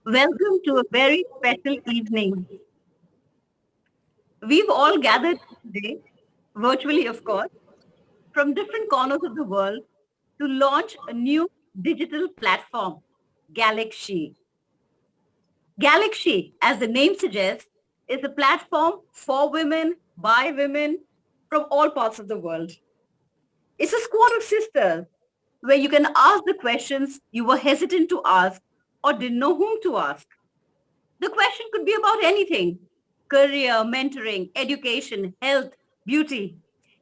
Welcome to a very special evening. We've all gathered today, virtually of course, from different corners of the world to launch a new digital platform, Galaxy. Galaxy, as the name suggests, is a platform for women, by women, from all parts of the world. It's a squad of sisters where you can ask the questions you were hesitant to ask or didn't know whom to ask. The question could be about anything: career, mentoring, education, health, beauty,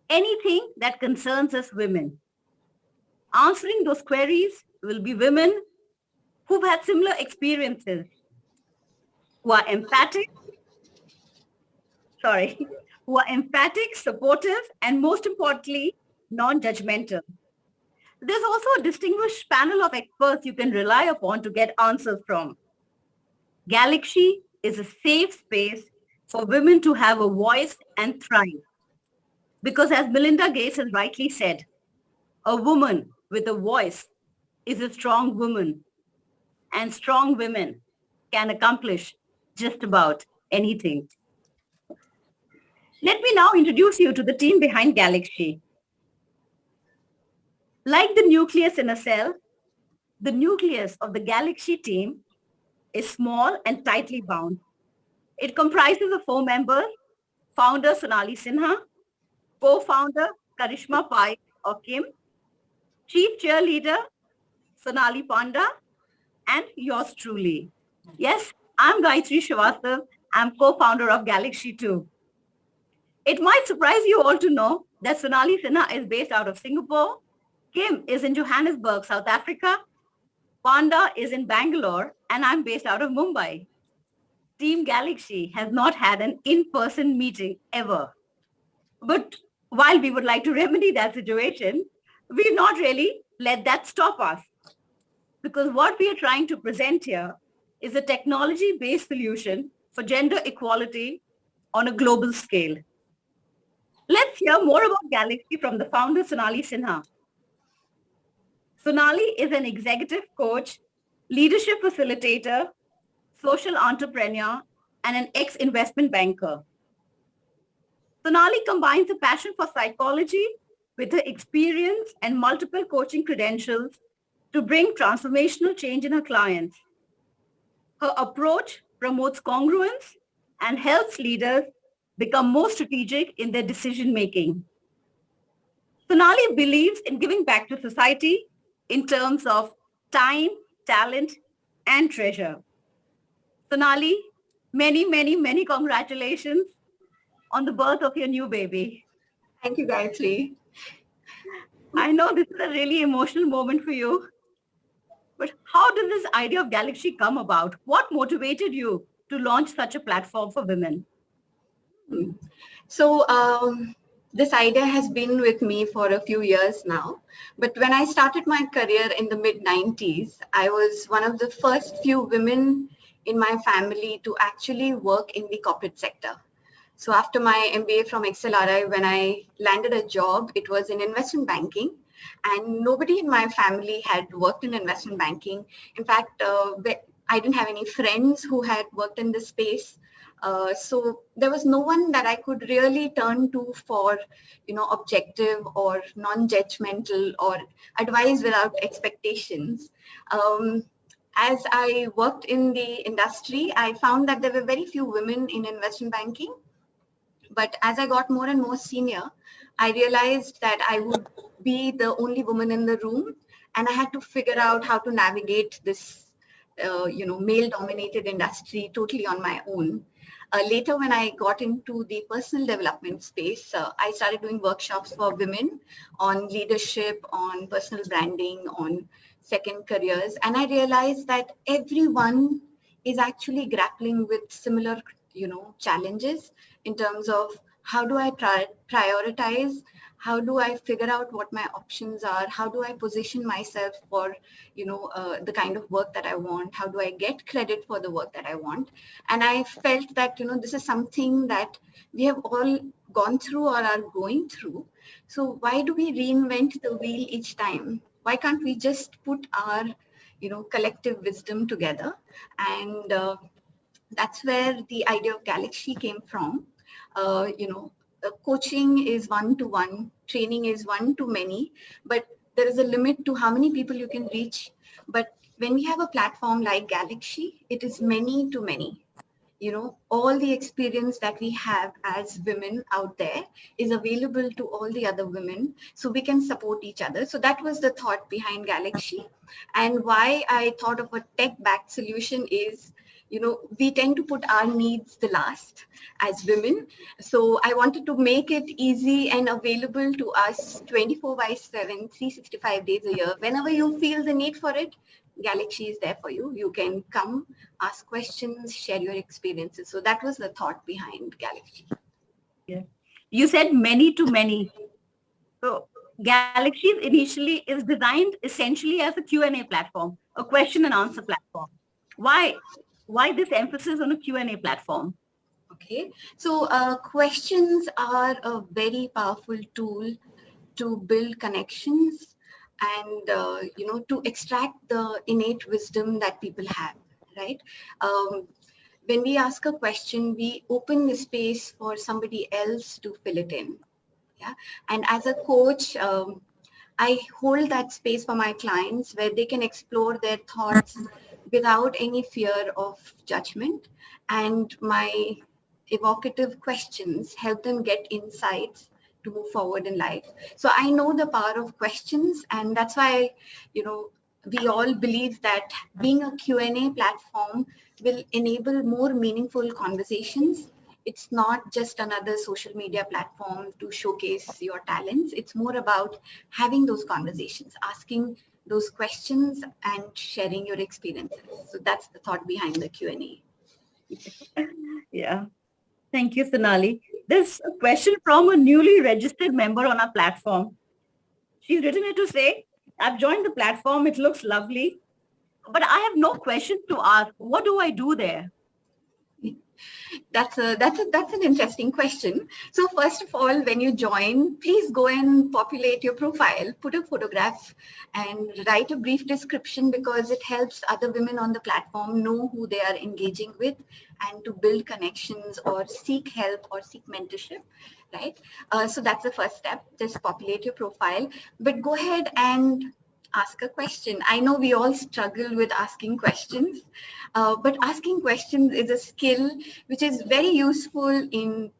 anything that concerns us women. Answering those queries will be women who've had similar experiences, who are emphatic, sorry, who are emphatic, supportive, and most importantly, non-judgmental. There's also a distinguished panel of experts you can rely upon to get answers from. Galaxy is a safe space for women to have a voice and thrive. Because as Melinda Gates has rightly said, a woman with a voice is a strong woman, and strong women can accomplish just about anything. Let me now introduce you to the team behind Galaxy. Like the nucleus in a cell, the nucleus of the Galaxy team is small and tightly bound. It comprises of four members: founder Sonali Sinha, co-founder Karishma Pai or Kim, chief cheerleader Sonali Panda, and yours truly. Yes, I'm Gayatri Srivastav. I'm co-founder of Galaxy 2. It might surprise you all to know that Sonali Sinha is based out of Singapore, Kim is in Johannesburg, South Africa, Panda is in Bangalore, and I'm based out of Mumbai. Team Galaxy has not had an in-person meeting ever. But while we would like to remedy that situation, we've not really let that stop us. Because what we are trying to present here is a technology-based solution for gender equality on a global scale. Let's hear more about Galaxy from the founder, Sonali Sinha. Sonali is an executive coach, leadership facilitator, social entrepreneur, and an ex-investment banker. Sonali combines a passion for psychology with her experience and multiple coaching credentials to bring transformational change in her clients. Her approach promotes congruence and helps leaders become more strategic in their decision making. Sonali believes in giving back to society in terms of time, talent, and treasure. Sonali, many, many, many congratulations on the birth of your new baby. Thank you, Gayatri. I know this is a really emotional moment for you, but how did this idea of Galaxy come about? What motivated you to launch such a platform for women? So, this idea has been with me for a few years now. But when I started my career in the mid 90s, I was one of the first few women in my family to actually work in the corporate sector. So after my MBA from XLRI, when I landed a job, it was in investment banking. And nobody in my family had worked in investment banking. In fact, I didn't have any friends who had worked in this space. So there was no one that I could really turn to for, objective or non-judgmental or advice without expectations. As I worked in the industry, I found that there were very few women in investment banking. But as I got more and more senior, I realized that I would be the only woman in the room, and I had to figure out how to navigate this, male-dominated industry totally on my own. Later, when I got into the personal development space, I started doing workshops for women on leadership, on personal branding, on second careers, and I realized that everyone is actually grappling with similar, challenges in terms of how do I prioritize, how do I figure out what my options are, how do I position myself for, the kind of work that I want, how do I get credit for the work that I want. And I felt that, this is something that we have all gone through or are going through. So why do we reinvent the wheel each time? Why can't we just put our collective wisdom together. And that's where the idea of Galaxy came from. Coaching is one-to-one, training is one-to-many, but there is a limit to how many people you can reach. But when we have a platform like Galaxy, it is many-to-many. All the experience that we have as women out there is available to all the other women, so we can support each other. So that was the thought behind Galaxy. And why I thought of a tech-backed solution is, we tend to put our needs the last as women. So I wanted to make it easy and available to us 24/7, 365 days a year. Whenever you feel the need for it, Galaxy is there for you. You can come, ask questions, share your experiences. So that was the thought behind Galaxy. Yeah. You said many to many. So Galaxy initially is designed essentially as a Q&A platform, a question and answer platform. Why this emphasis on a Q&A platform? Okay, so questions are a very powerful tool to build connections and to extract the innate wisdom that people have, right? When we ask a question, we open the space for somebody else to fill it in. Yeah, and as a coach, I hold that space for my clients where they can explore their thoughts without any fear of judgment, and my evocative questions help them get insights to move forward in life. So I know the power of questions, and that's why, we all believe that being a Q&A platform will enable more meaningful conversations. It's not just another social media platform to showcase your talents. It's more about having those conversations, asking those questions and sharing your experiences. So that's the thought behind the Q&A. Yeah. Thank you, Sonali. There's a question from a newly registered member on our platform. She's written it to say, I've joined the platform. It looks lovely, but I have no questions to ask. What do I do there? That's an interesting question. So first of all, when you join, please go and populate your profile, put a photograph and write a brief description, because it helps other women on the platform know who they are engaging with and to build connections or seek help or seek mentorship, right? So that's the first step, just populate your profile, but go ahead and ask a question. I know we all struggle with asking questions, but asking questions is a skill which is very useful in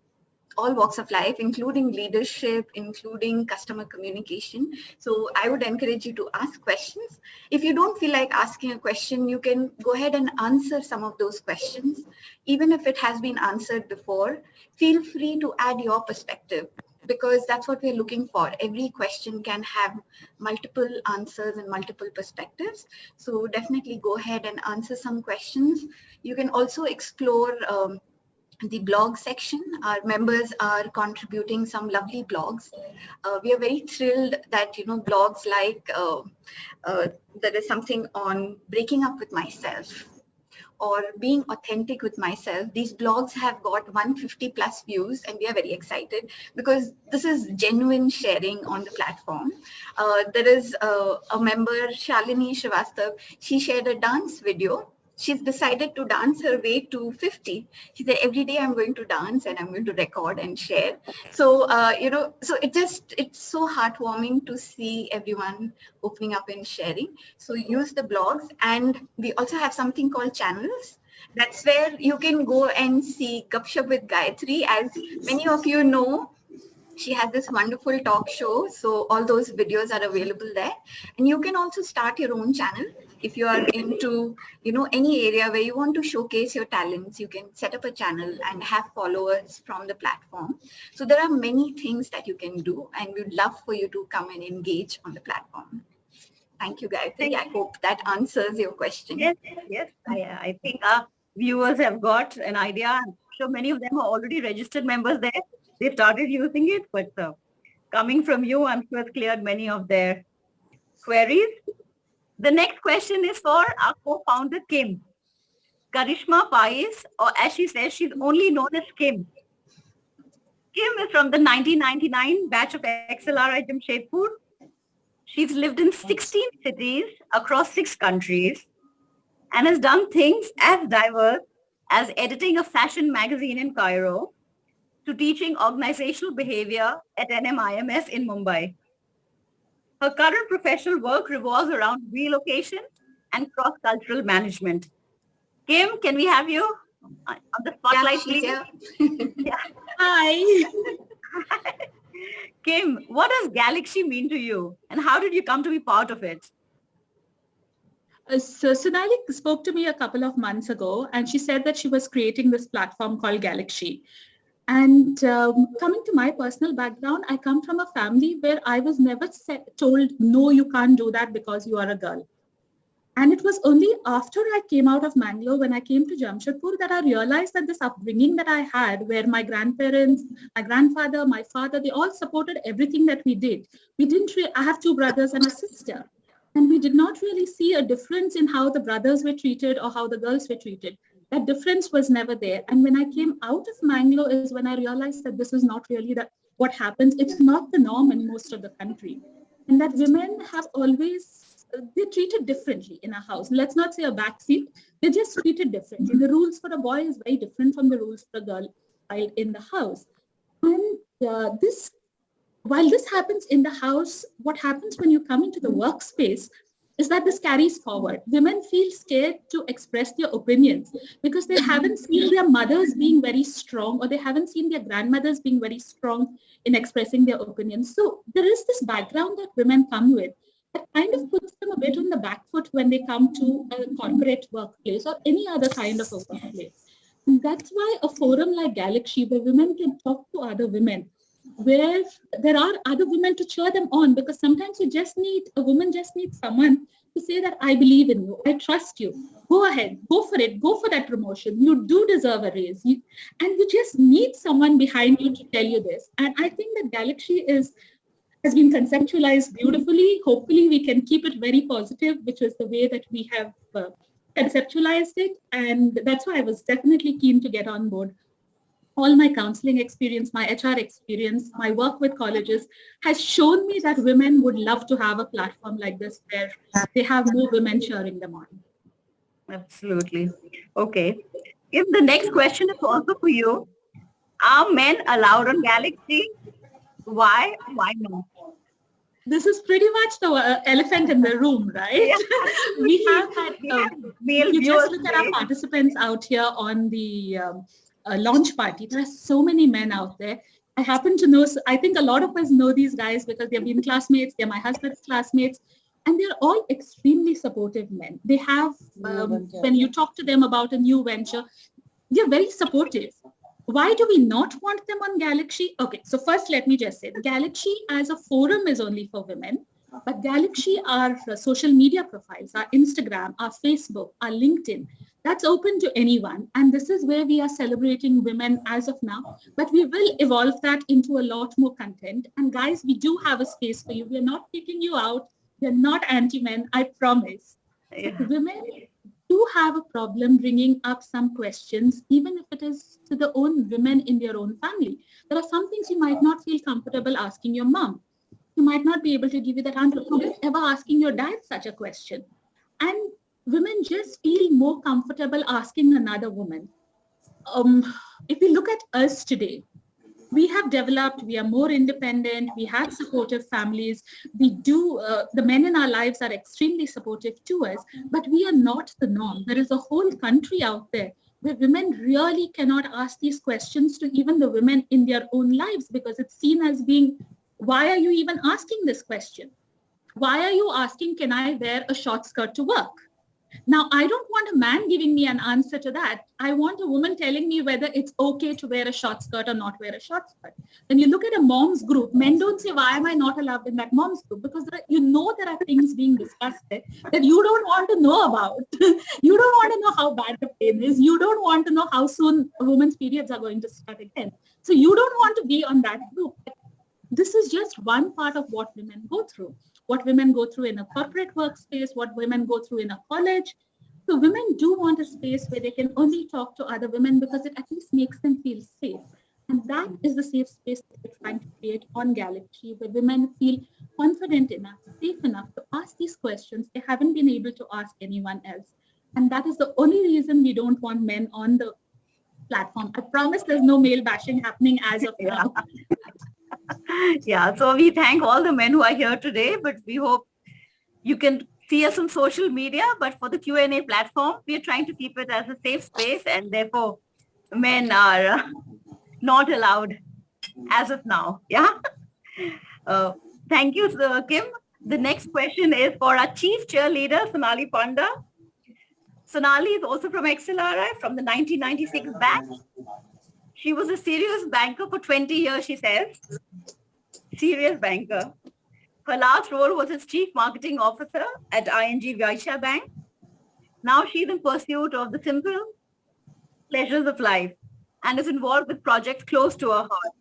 all walks of life, including leadership, including customer communication. So I would encourage you to ask questions. If you don't feel like asking a question, you can go ahead and answer some of those questions. Even if it has been answered before, feel free to add your perspective, because that's what we're looking for. Every question can have multiple answers and multiple perspectives. So definitely go ahead and answer some questions. You can also explore the blog section. Our members are contributing some lovely blogs. We are very thrilled that, blogs like there is something on breaking up with myself or being authentic with myself. These blogs have got 150 plus views, and we are very excited because this is genuine sharing on the platform. There is a member, Shalini Srivastav. She shared a dance video. She's decided to dance her way to 50. She said, every day I'm going to dance and I'm going to record and share. So, so it's so heartwarming to see everyone opening up and sharing. So use the blogs, and we also have something called channels. That's where you can go and see Gupshup with Gayatri. As many of you know, she has this wonderful talk show. So all those videos are available there. And you can also start your own channel. If you are into, any area where you want to showcase your talents, you can set up a channel and have followers from the platform. So there are many things that you can do, and we'd love for you to come and engage on the platform. Thank you, Gayatri. I hope that answers your question. Yes. I think our viewers have got an idea. I'm sure many of them are already registered members there. They started using it, but coming from you, I'm sure it's cleared many of their queries. The next question is for our co-founder, Kim. Karishma Pais, or as she says, she's only known as Kim. Kim is from the 1999 batch of XLRI Jamshedpur. She's lived in 16 cities across 6 countries and has done things as diverse as editing a fashion magazine in Cairo to teaching organizational behavior at NMIMS in Mumbai. Her current professional work revolves around relocation and cross-cultural management. Kim, can we have you on the Yeah, spotlight, she's please? here. Yeah. Hi. Kim, what does Galaxy mean to you and how did you come to be part of it? So Sonali spoke to me a couple of months ago, and she said that she was creating this platform called Galaxy. And coming to my personal background, I come from a family where I was never told, no, you can't do that because you are a girl. And it was only after I came out of Mangalore, when I came to Jamshedpur, that I realized that this upbringing that I had, where my grandparents, my grandfather, my father, they all supported everything that we did. We didn't I have 2 brothers and a sister. And we did not really see a difference in how the brothers were treated or how the girls were treated. That difference was never there. And when I came out of Mangalore is when I realized that this is not really what happens. It's not the norm in most of the country. And that women have always, they're treated differently in a house. Let's not say a backseat. They're just treated differently. The rules for a boy is very different from the rules for a girl in the house. And while this happens in the house, what happens when you come into the workspace is that this carries forward. Women feel scared to express their opinions because they haven't seen their mothers being very strong, or they haven't seen their grandmothers being very strong in expressing their opinions. So there is this background that women come with that kind of puts them a bit on the back foot when they come to a corporate workplace or any other kind of a workplace. And that's why a forum like Galaxy, where women can talk to other women, where there are other women to cheer them on, because sometimes a woman just needs someone to say that I believe in you, I trust you, go ahead, go for it, go for that promotion, you do deserve a raise, and you just need someone behind you to tell you this. And I think that Galaxy has been conceptualized beautifully. Hopefully we can keep it very positive, which is the way that we have conceptualized it, and that's why I was definitely keen to get on board. All my counseling experience, my HR experience, my work with colleges has shown me that women would love to have a platform like this where they have more women cheering them on. Absolutely. Okay. If the next question is also for you, are men allowed on Galaxy? Why? Why not? This is pretty much the elephant in the room, right? Yeah, We have had, male you viewers just look at our today. participants out here on the launch party. There are so many men out there. I happen to know, I think a lot of us know these guys because they've been classmates, they're my husband's classmates, and they're all extremely supportive men. They have, when you talk to them about a new venture, they're very supportive. Why do we not want them on Galaxy? Okay, so first let me just say, the Galaxy as a forum is only for women, but Galaxy, our social media profiles, our Instagram, our Facebook, our LinkedIn, that's open to anyone. And this is where we are celebrating women as of now, but we will evolve that into a lot more content. And guys, we do have a space for you. We're not kicking you out. We're not anti-men, I promise. Yeah. But women do have a problem bringing up some questions, even if it is to the own women in their own family. There are some things you might not feel comfortable asking your mom. You might not be able to give you that answer. Just ever asking your dad such a question. And women just feel more comfortable asking another woman. If we look at us today, we have developed, we are more independent, we have supportive families, the men in our lives are extremely supportive to us, but we are not the norm. There is a whole country out there where women really cannot ask these questions to even the women in their own lives, because it's seen as being, why are you even asking this question? Why are you asking, can I wear a short skirt to work? Now, I don't want a man giving me an answer to that. I want a woman telling me whether it's okay to wear a short skirt or not wear a short skirt. When you look at a mom's group, men don't say, why am I not allowed in that mom's group? Because there are things being discussed there that you don't want to know about. You don't want to know how bad the pain is. You don't want to know how soon a woman's periods are going to start again. So you don't want to be on that group. This is just one part of what women go through. What women go through in a corporate workspace, what women go through in a college. So women do want a space where they can only talk to other women because it at least makes them feel safe. And that is the safe space that we're trying to create on Galaxy, where women feel confident enough, safe enough to ask these questions they haven't been able to ask anyone else. And that is the only reason we don't want men on the platform. I promise there's no male bashing happening as of Yeah. now. Yeah. So we thank all the men who are here today, but we hope you can see us on social media. But for the Q&A platform, we are trying to keep it as a safe space, and therefore men are not allowed as of now. Yeah. Uh, Thank you, Kim. The next question is for our chief cheerleader, Sonali Panda. Sonali is also from XLRI from the 1996 batch. She was a serious banker for 20 years, she says. Serious banker. Her last role was as chief marketing officer at ING Vysya Bank. Now she's in pursuit of the simple pleasures of life and is involved with projects close to her heart,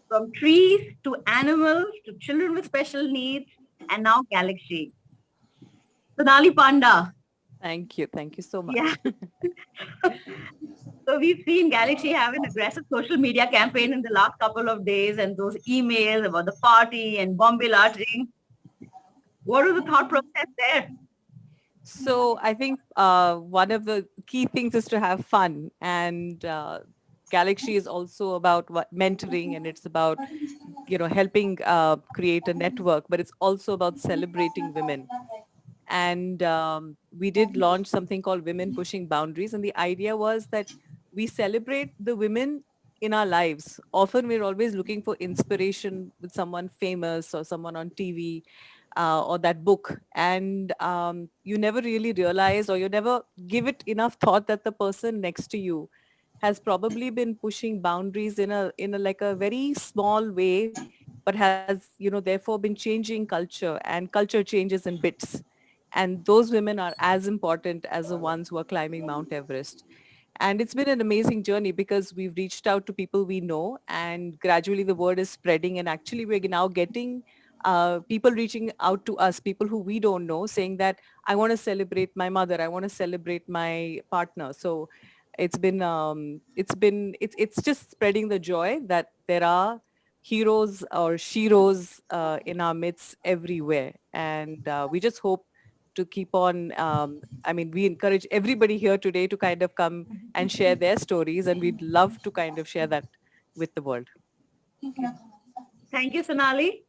from trees to animals to children with special needs, and now Galaxy. Sonali Panda. Thank you. Thank you so much. Yeah. So we've seen Galaxy have an aggressive social media campaign in the last couple of days, and those emails about the party and Bombay latte. What was the thought process there? So I think one of the key things is to have fun, and Galaxy is also about mentoring, and it's about helping create a network, but it's also about celebrating women. And we did launch something called Women Pushing Boundaries, and the idea was that we celebrate the women in our lives. Often we're always looking for inspiration with someone famous or someone on TV or that book, and you never really realize, or you never give it enough thought that the person next to you has probably been pushing boundaries in a like a very small way, but has therefore been changing culture, and culture changes in bits. And those women are as important as the ones who are climbing Mount Everest. And it's been an amazing journey because we've reached out to people we know, and gradually the word is spreading, and actually we're now getting people reaching out to us, people who we don't know, saying that I want to celebrate my mother, I want to celebrate my partner. So it's just spreading the joy that there are heroes or sheroes in our midst everywhere. And we just hope to keep on, we encourage everybody here today to kind of come and share their stories, and we'd love to kind of share that with the world. Thank you, Sonali.